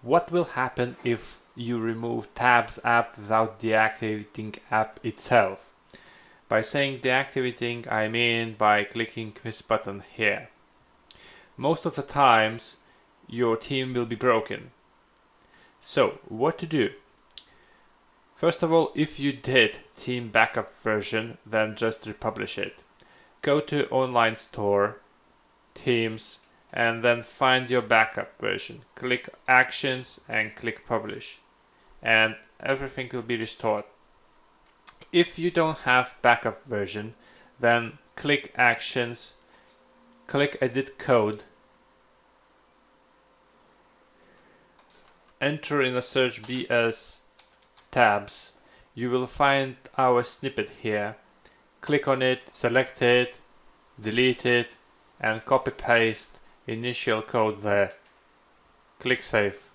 What will happen if you remove tabs app without deactivating app itself? By saying deactivating, I mean by clicking this button here. Most of the times, your theme will be broken. So, what to do? First of all, if you did theme backup version, then just republish it. Go to online store, themes, and then find your backup version. Click actions and click publish, and everything will be restored. If you don't have backup version, then click actions, click edit code, enter in the search BS tabs. You will find our snippet here. Click on it, select it, delete it, and copy paste initial code there. Click save.